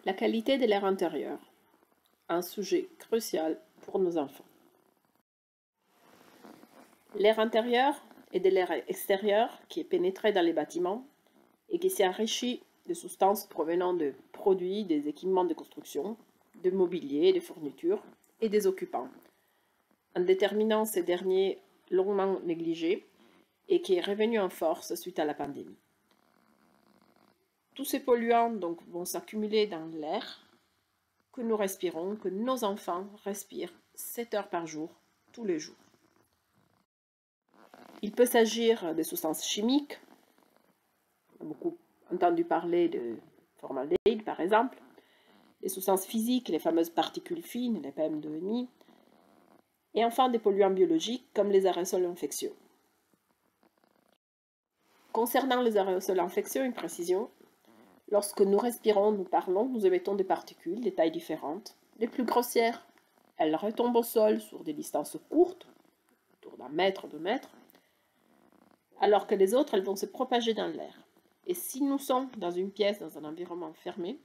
La qualité de l'air intérieur, un sujet crucial pour nos enfants. L'air intérieur est de l'air extérieur qui est pénétré dans les bâtiments et qui s'est enrichi de substances provenant de produits, des équipements de construction, de mobilier, de fournitures et des occupants, en déterminant ces derniers longuement négligés et qui est revenu en force suite à la pandémie. Tous ces polluants donc, vont s'accumuler dans l'air que nous respirons, que nos enfants respirent 7 heures par jour, tous les jours. Il peut s'agir de substances chimiques, on a beaucoup entendu parler de formaldéhyde par exemple, des substances physiques, les fameuses particules fines, les PM2,5, et enfin des polluants biologiques comme les aérosols infectieux. Concernant les aérosols infectieux, une précision, lorsque nous respirons, nous parlons, nous émettons des particules de tailles différentes. Les plus grossières, elles retombent au sol sur des distances courtes, autour d'un mètre, 2 mètres, alors que les autres, elles vont se propager dans l'air. Et si nous sommes dans une pièce, dans un environnement fermé,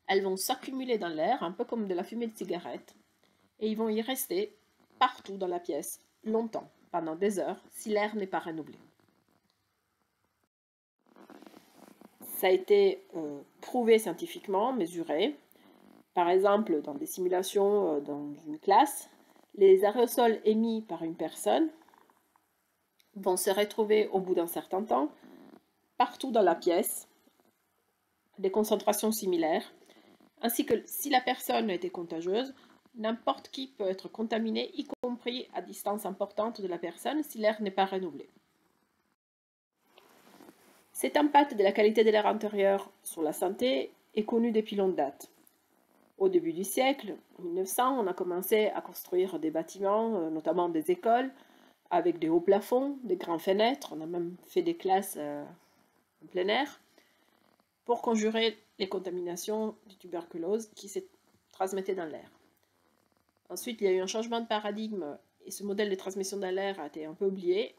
elles vont s'accumuler dans l'air, un peu comme de la fumée de cigarette, et ils vont y rester partout dans la pièce, longtemps, pendant des heures, si l'air n'est pas renouvelé. Ça a été prouvé scientifiquement, mesuré. Par exemple, dans des simulations dans une classe, les aérosols émis par une personne vont se retrouver au bout d'un certain temps partout dans la pièce, des concentrations similaires, ainsi que si la personne était contagieuse, n'importe qui peut être contaminé, y compris à distance importante de la personne si l'air n'est pas renouvelé. Cet impact de la qualité de l'air intérieur sur la santé est connu depuis longue date. Au début du siècle, en 1900, on a commencé à construire des bâtiments, notamment des écoles, avec des hauts plafonds, des grandes fenêtres. On a même fait des classes en plein air pour conjurer les contaminations de tuberculose qui se transmettaient dans l'air. Ensuite, il y a eu un changement de paradigme et ce modèle de transmission dans l'air a été un peu oublié.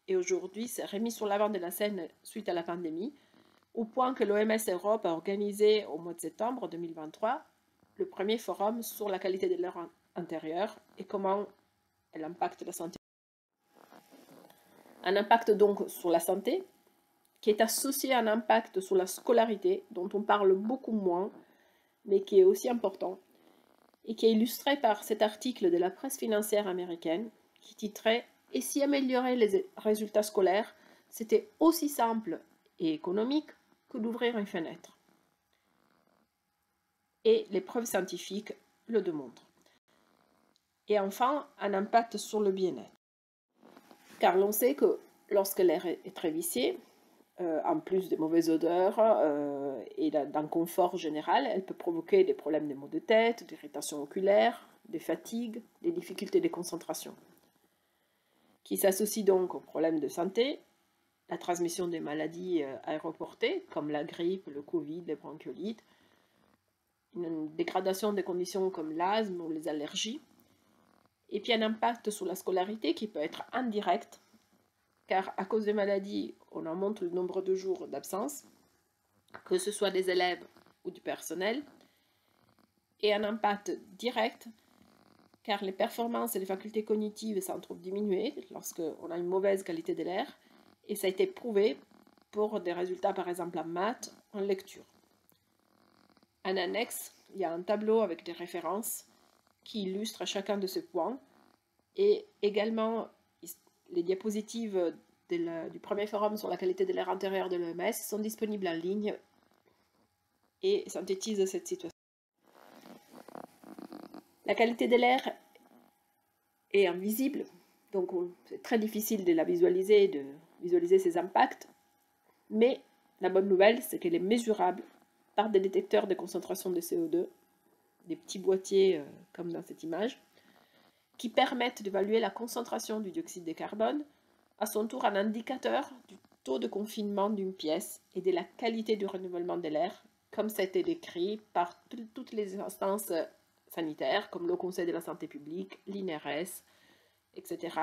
Et aujourd'hui, c'est remis sur l'avant de la scène suite à la pandémie, au point que l'OMS Europe a organisé au mois de septembre 2023 le premier forum sur la qualité de l'air intérieur et comment elle impacte la santé. Un impact donc sur la santé, qui est associé à un impact sur la scolarité, dont on parle beaucoup moins, mais qui est aussi important, et qui est illustré par cet article de la presse financière américaine, qui titrait « Et si améliorer les résultats scolaires, c'était aussi simple et économique que d'ouvrir une fenêtre ?» Et les preuves scientifiques le démontrent. Et enfin, un impact sur le bien-être. Car l'on sait que lorsque l'air est très vicié, en plus de mauvaises odeurs et d'un confort général, elle peut provoquer des problèmes de maux de tête, d'irritation oculaire, des fatigues, des difficultés de concentration, qui s'associent donc aux problèmes de santé, la transmission des maladies aéroportées, comme la grippe, le Covid, les bronchiolites, une dégradation des conditions comme l'asthme ou les allergies, et puis un impact sur la scolarité qui peut être indirect, car à cause des maladies, on augmente le nombre de jours d'absence, que ce soit des élèves ou du personnel, et un impact direct, car les performances et les facultés cognitives s'en trouvent diminuées lorsqu'on a une mauvaise qualité de l'air, et ça a été prouvé pour des résultats par exemple en maths, en lecture. En annexe, il y a un tableau avec des références qui illustrent chacun de ces points, et également les diapositives du premier forum sur la qualité de l'air intérieur de l'OMS sont disponibles en ligne et synthétisent cette situation. La qualité de l'air est invisible, donc c'est très difficile de la visualiser, de visualiser ses impacts, mais la bonne nouvelle, c'est qu'elle est mesurable par des détecteurs de concentration de CO2, des petits boîtiers comme dans cette image, qui permettent d'évaluer la concentration du dioxyde de carbone, à son tour un indicateur du taux de confinement d'une pièce et de la qualité du renouvellement de l'air, comme ça a été décrit par toutes les instances sanitaires, comme le Conseil de la santé publique, l'INRS, etc.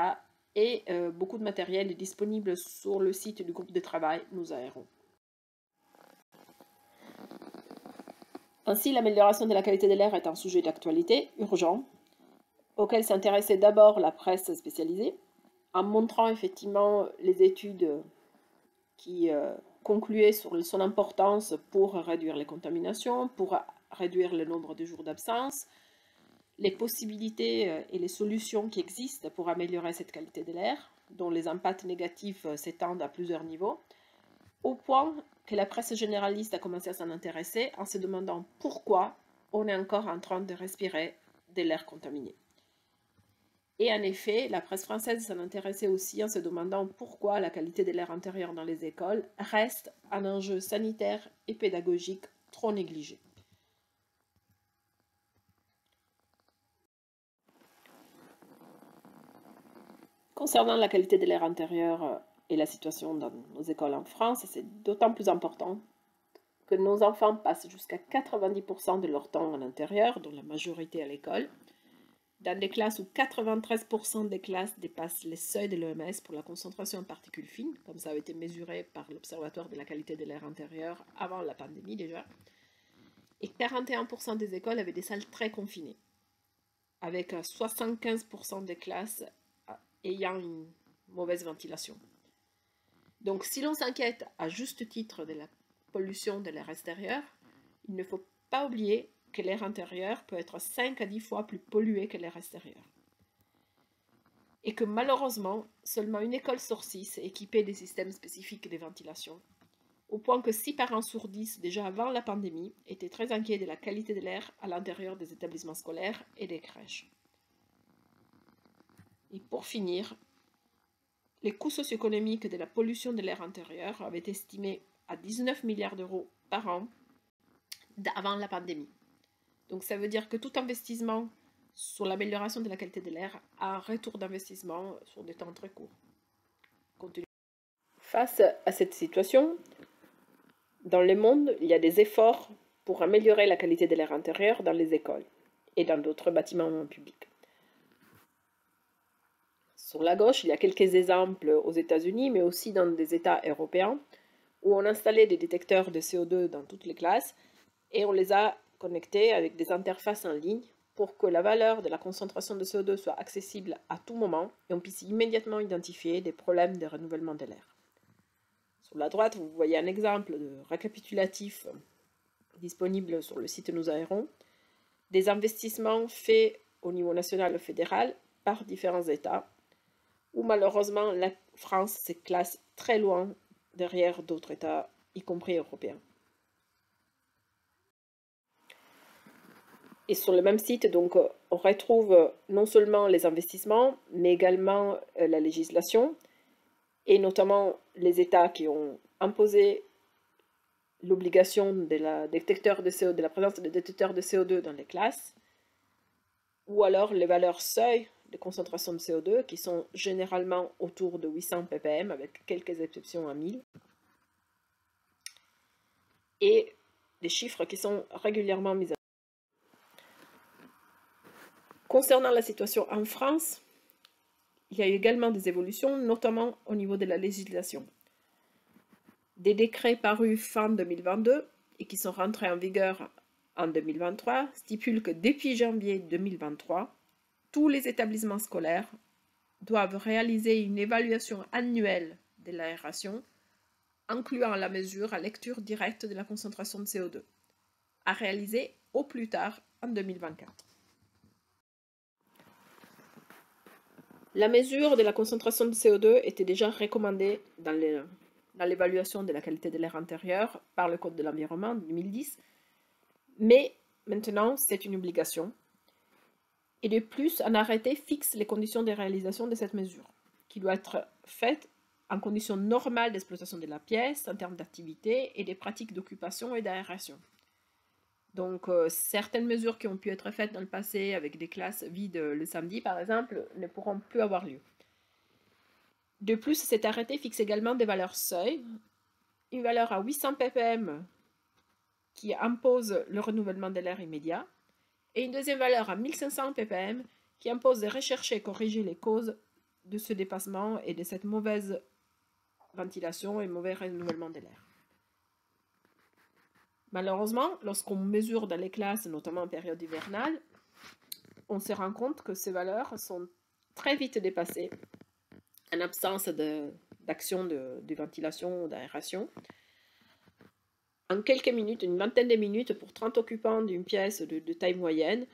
Et beaucoup de matériel est disponible sur le site du groupe de travail Nous Aérons. Ainsi, l'amélioration de la qualité de l'air est un sujet d'actualité urgent, auquel s'intéressait d'abord la presse spécialisée, en montrant effectivement les études qui concluaient sur son importance pour réduire les contaminations, pour réduire le nombre de jours d'absence, les possibilités et les solutions qui existent pour améliorer cette qualité de l'air, dont les impacts négatifs s'étendent à plusieurs niveaux, au point que la presse généraliste a commencé à s'en intéresser en se demandant pourquoi on est encore en train de respirer de l'air contaminé. Et en effet, la presse française s'en intéressait aussi en se demandant pourquoi la qualité de l'air intérieur dans les écoles reste un enjeu sanitaire et pédagogique trop négligé. Concernant la qualité de l'air intérieur et la situation dans nos écoles en France, c'est d'autant plus important que nos enfants passent jusqu'à 90% de leur temps en intérieur, dont la majorité à l'école, dans des classes où 93% des classes dépassent les seuils de l'OMS pour la concentration en particules fines, comme ça a été mesuré par l'Observatoire de la qualité de l'air intérieur avant la pandémie déjà, et 41% des écoles avaient des salles très confinées, avec 75% des classes ayant une mauvaise ventilation. Donc si l'on s'inquiète à juste titre de la pollution de l'air extérieur, il ne faut pas oublier que l'air intérieur peut être 5 à 10 fois plus pollué que l'air extérieur. Et que malheureusement, seulement une école sur 6 est équipée des systèmes spécifiques de ventilation, au point que 6 parents sur 10, déjà avant la pandémie, étaient très inquiets de la qualité de l'air à l'intérieur des établissements scolaires et des crèches. Et pour finir, les coûts socio-économiques de la pollution de l'air intérieur avaient été estimés à 19 milliards d'euros par an avant la pandémie. Donc ça veut dire que tout investissement sur l'amélioration de la qualité de l'air a un retour d'investissement sur des temps très courts. Face à cette situation, dans le monde, il y a des efforts pour améliorer la qualité de l'air intérieur dans les écoles et dans d'autres bâtiments publics. Sur la gauche, il y a quelques exemples aux États-Unis, mais aussi dans des États européens, où on installait des détecteurs de CO2 dans toutes les classes et on les a connectés avec des interfaces en ligne pour que la valeur de la concentration de CO2 soit accessible à tout moment et on puisse immédiatement identifier des problèmes de renouvellement de l'air. Sur la droite, vous voyez un exemple de récapitulatif disponible sur le site Nous Aérons, des investissements faits au niveau national ou fédéral par différents États, où malheureusement la France se classe très loin derrière d'autres États, y compris européens. Et sur le même site, donc, on retrouve non seulement les investissements, mais également la législation, et notamment les États qui ont imposé l'obligation de la présence de détecteurs de CO2 dans les classes, ou alors les valeurs seuil de concentration de CO2 qui sont généralement autour de 800 ppm, avec quelques exceptions à 1000, et des chiffres qui sont régulièrement mis à jour. Concernant la situation en France, il y a eu également des évolutions, notamment au niveau de la législation. Des décrets parus fin 2022 et qui sont rentrés en vigueur en 2023 stipulent que depuis janvier 2023, tous les établissements scolaires doivent réaliser une évaluation annuelle de l'aération, incluant la mesure à lecture directe de la concentration de CO2, à réaliser au plus tard en 2024. La mesure de la concentration de CO2 était déjà recommandée dans l'évaluation de la qualité de l'air intérieur par le Code de l'environnement en 2010, mais maintenant c'est une obligation. Et de plus, un arrêté fixe les conditions de réalisation de cette mesure, qui doit être faite en conditions normales d'exploitation de la pièce, en termes d'activité et des pratiques d'occupation et d'aération. Donc, certaines mesures qui ont pu être faites dans le passé avec des classes vides le samedi, par exemple, ne pourront plus avoir lieu. De plus, cet arrêté fixe également des valeurs seuil, une valeur à 800 ppm qui impose le renouvellement de l'air immédiat, et une deuxième valeur à 1500 ppm qui impose de rechercher et corriger les causes de ce dépassement et de cette mauvaise ventilation et mauvais renouvellement de l'air. Malheureusement, lorsqu'on mesure dans les classes, notamment en période hivernale, on se rend compte que ces valeurs sont très vite dépassées en absence d'action de ventilation ou d'aération. En quelques minutes, une vingtaine de minutes pour 30 occupants d'une pièce de taille moyenne,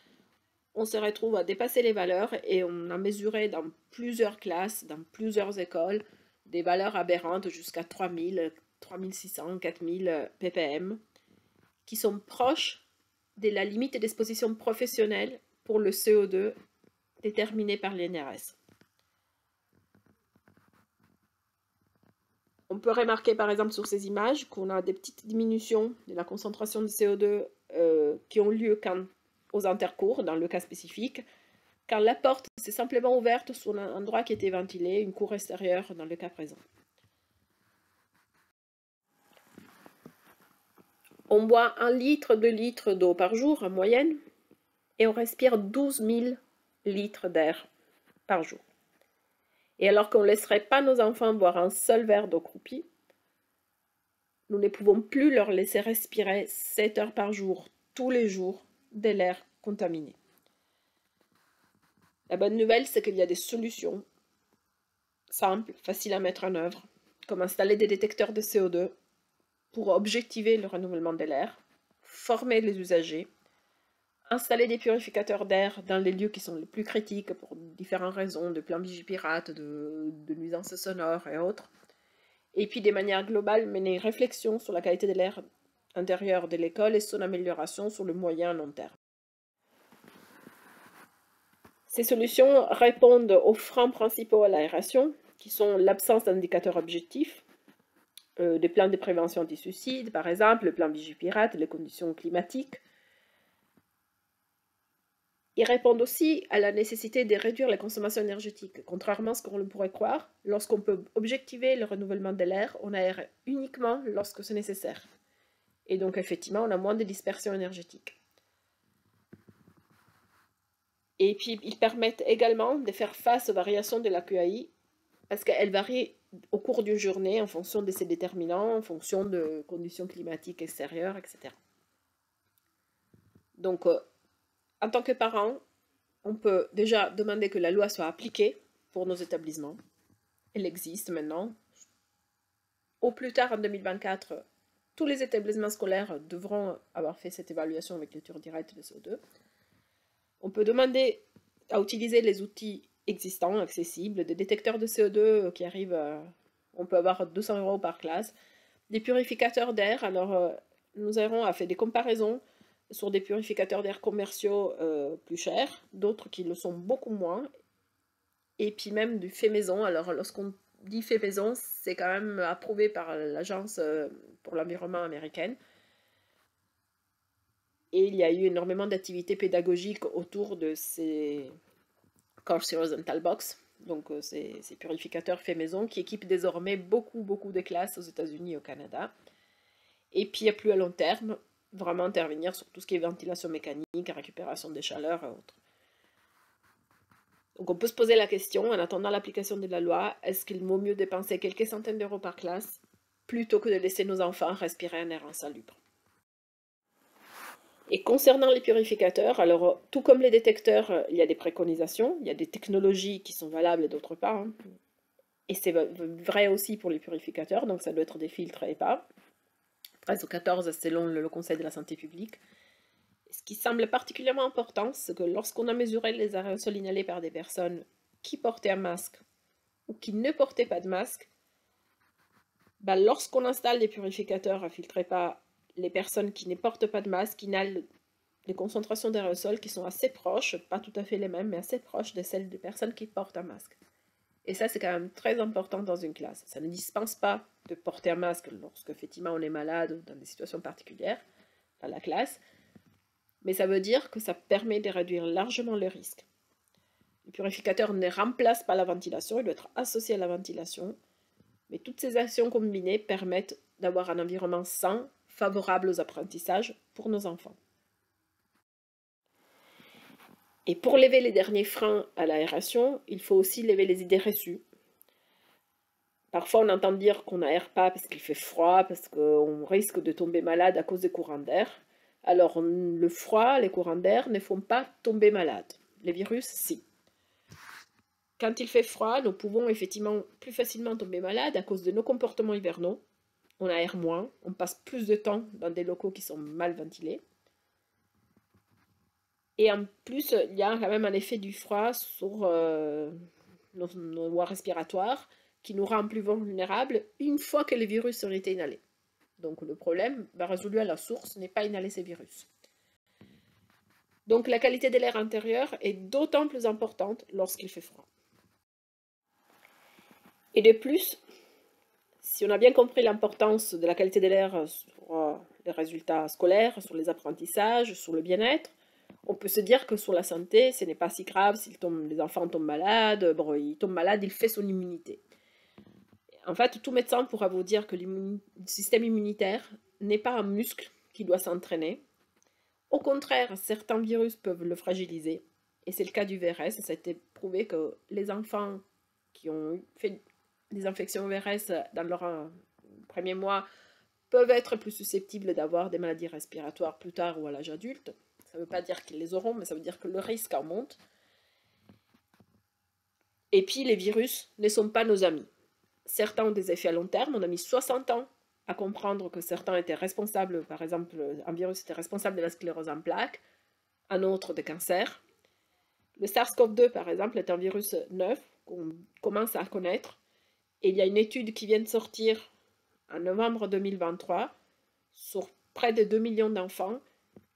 on se retrouve à dépasser les valeurs et on a mesuré dans plusieurs classes, dans plusieurs écoles, des valeurs aberrantes jusqu'à 3000, 3600, 4000 ppm, qui sont proches de la limite d'exposition professionnelle pour le CO2 déterminée par l'INRS. On peut remarquer par exemple sur ces images qu'on a des petites diminutions de la concentration de CO2 qui ont lieu aux intercours, dans le cas spécifique, quand la porte s'est simplement ouverte sur un endroit qui était ventilé, une cour extérieure dans le cas présent. On boit 1 litre, 2 litres d'eau par jour en moyenne et on respire 12 000 litres d'air par jour. Et alors qu'on ne laisserait pas nos enfants boire un seul verre d'eau croupie, nous ne pouvons plus leur laisser respirer 7 heures par jour, tous les jours, de l'air contaminé. La bonne nouvelle, c'est qu'il y a des solutions simples, faciles à mettre en œuvre, comme installer des détecteurs de CO2 pour objectiver le renouvellement de l'air, former les usagers, installer des purificateurs d'air dans les lieux qui sont les plus critiques pour différentes raisons, de plans vigipirates, de nuisances sonores et autres. Et puis, de manière globale, mener une réflexion sur la qualité de l'air intérieur de l'école et son amélioration sur le moyen et long terme. Ces solutions répondent aux freins principaux à l'aération, qui sont l'absence d'indicateurs objectifs, des plans de prévention anti-suicide, par exemple, le plan Vigipirate, les conditions climatiques. Ils répondent aussi à la nécessité de réduire la consommation énergétique. Contrairement à ce qu'on pourrait croire, lorsqu'on peut objectiver le renouvellement de l'air, on aère uniquement lorsque c'est nécessaire. Et donc, effectivement, on a moins de dispersion énergétique. Et puis, ils permettent également de faire face aux variations de la QAI, parce qu'elles varient au cours d'une journée en fonction de ses déterminants, en fonction de conditions climatiques extérieures, etc. Donc, en tant que parent, on peut déjà demander que la loi soit appliquée pour nos établissements. Elle existe maintenant. Au plus tard, en 2024, tous les établissements scolaires devront avoir fait cette évaluation avec lecture directe de CO2. On peut demander à utiliser les outils existants, accessibles, des détecteurs de CO2 qui arrivent, on peut avoir 200 € par classe, des purificateurs d'air. Alors, nous avons fait des comparaisons sur des purificateurs d'air commerciaux plus chers, d'autres qui le sont beaucoup moins, et puis même du fait maison. Alors, lorsqu'on dit fait maison, c'est quand même approuvé par l'Agence pour l'environnement américaine. Et il y a eu énormément d'activités pédagogiques autour de ces Course Horizontal Box, donc ces purificateurs faits maison qui équipent désormais beaucoup de classes aux États-Unis et au Canada. Et puis à plus à long terme, vraiment intervenir sur tout ce qui est ventilation mécanique, récupération des chaleurs et autres. Donc on peut se poser la question, en attendant l'application de la loi, est-ce qu'il vaut mieux dépenser quelques centaines d'euros par classe plutôt que de laisser nos enfants respirer un air insalubre? Et concernant les purificateurs, alors tout comme les détecteurs, il y a des préconisations, il y a des technologies qui sont valables d'autre part, hein. Et c'est vrai aussi pour les purificateurs, donc ça doit être des filtres EPA, 13 ou 14 selon le Conseil de la santé publique. Et ce qui semble particulièrement important, c'est que lorsqu'on a mesuré les aérosols inhalés par des personnes qui portaient un masque ou qui ne portaient pas de masque, lorsqu'on installe des purificateurs à filtre EPA, les personnes qui ne portent pas de masque inhalent des concentrations d'aérosols qui sont assez proches, pas tout à fait les mêmes, mais assez proches de celles des personnes qui portent un masque. Et ça, c'est quand même très important dans une classe. Ça ne dispense pas de porter un masque lorsque, effectivement, on est malade ou dans des situations particulières dans la classe, mais ça veut dire que ça permet de réduire largement le risque. Le purificateur ne remplace pas la ventilation, il doit être associé à la ventilation, mais toutes ces actions combinées permettent d'avoir un environnement sain, favorable aux apprentissages pour nos enfants. Et pour lever les derniers freins à l'aération, il faut aussi lever les idées reçues. Parfois, on entend dire qu'on n'aère pas parce qu'il fait froid, parce qu'on risque de tomber malade à cause des courants d'air. Alors, le froid, les courants d'air ne font pas tomber malade. Les virus, si. Quand il fait froid, nous pouvons effectivement plus facilement tomber malade à cause de nos comportements hivernaux. On aère moins, on passe plus de temps dans des locaux qui sont mal ventilés. Et en plus, il y a quand même un effet du froid sur nos voies respiratoires qui nous rend plus vulnérables une fois que les virus ont été inhalés. Donc le problème résolu à la source n'est pas inhaler ces virus. Donc la qualité de l'air intérieur est d'autant plus importante lorsqu'il fait froid. Et de plus, si on a bien compris l'importance de la qualité de l'air sur les résultats scolaires, sur les apprentissages, sur le bien-être, on peut se dire que sur la santé, ce n'est pas si grave si les enfants tombent malades. Bon, ils tombent malades, il fait son immunité. En fait, tout médecin pourra vous dire que le système immunitaire n'est pas un muscle qui doit s'entraîner. Au contraire, certains virus peuvent le fragiliser. Et c'est le cas du VRS. Ça a été prouvé que les enfants qui ont fait des infections VRS dans leur premier mois peuvent être plus susceptibles d'avoir des maladies respiratoires plus tard ou à l'âge adulte. Ça ne veut pas dire qu'ils les auront, mais ça veut dire que le risque en monte. Et puis, les virus ne sont pas nos amis. Certains ont des effets à long terme. On a mis 60 ans à comprendre que certains étaient responsables, par exemple, un virus était responsable de la sclérose en plaques, un autre de cancer. Le SARS-CoV-2, par exemple, est un virus neuf qu'on commence à connaître. Et il y a une étude qui vient de sortir en novembre 2023 sur près de 2 millions d'enfants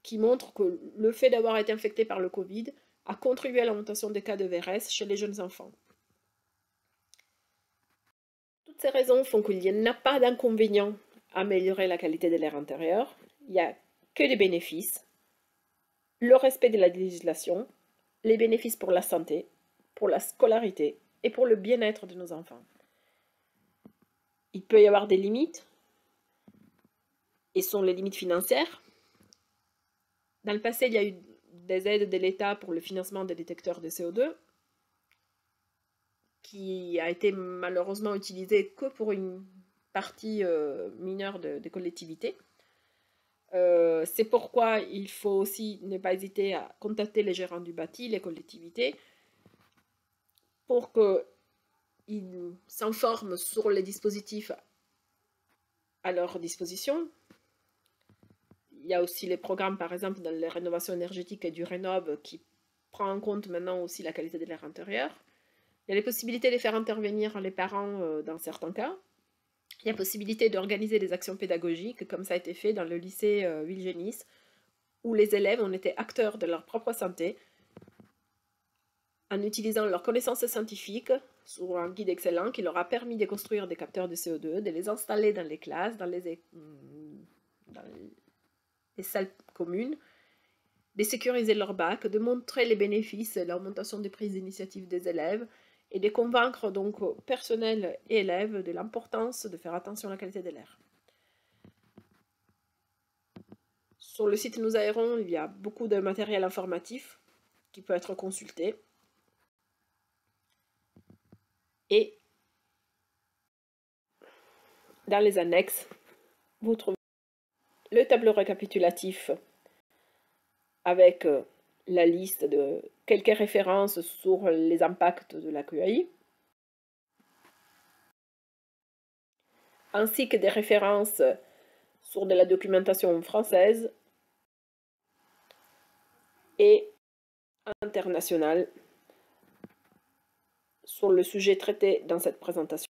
qui montre que le fait d'avoir été infecté par le Covid a contribué à l'augmentation des cas de VRS chez les jeunes enfants. Toutes ces raisons font qu'il n'y a pas d'inconvénient à améliorer la qualité de l'air intérieur. Il n'y a que des bénéfices. Le respect de la législation, les bénéfices pour la santé, pour la scolarité et pour le bien-être de nos enfants. Il peut y avoir des limites, et ce sont les limites financières. Dans le passé, il y a eu des aides de l'État pour le financement des détecteurs de CO2, qui a été malheureusement utilisé que pour une partie mineure des collectivités. C'est pourquoi il faut aussi ne pas hésiter à contacter les gérants du bâti, les collectivités, pour qu'ils s'informent sur les dispositifs à leur disposition. Il y a aussi les programmes, par exemple, dans les rénovations énergétiques et du Rénov, qui prend en compte maintenant aussi la qualité de l'air intérieur. Il y a les possibilités de faire intervenir les parents dans certains cas. Il y a possibilité d'organiser des actions pédagogiques, comme ça a été fait dans le lycée Wilgenis, où les élèves ont été acteurs de leur propre santé, en utilisant leurs connaissances scientifiques sur un guide excellent qui leur a permis de construire des capteurs de CO2, de les installer dans les classes, dans les salles communes, de sécuriser leur bac, de montrer les bénéfices et l'augmentation des prises d'initiative des élèves, et de convaincre donc personnel et élèves de l'importance de faire attention à la qualité de l'air. Sur le site Nous Aérons, il y a beaucoup de matériel informatif qui peut être consulté. Et dans les annexes, vous trouvez le tableau récapitulatif avec la liste de quelques références sur les impacts de la QAI, ainsi que des références sur de la documentation française et internationale sur le sujet traité dans cette présentation.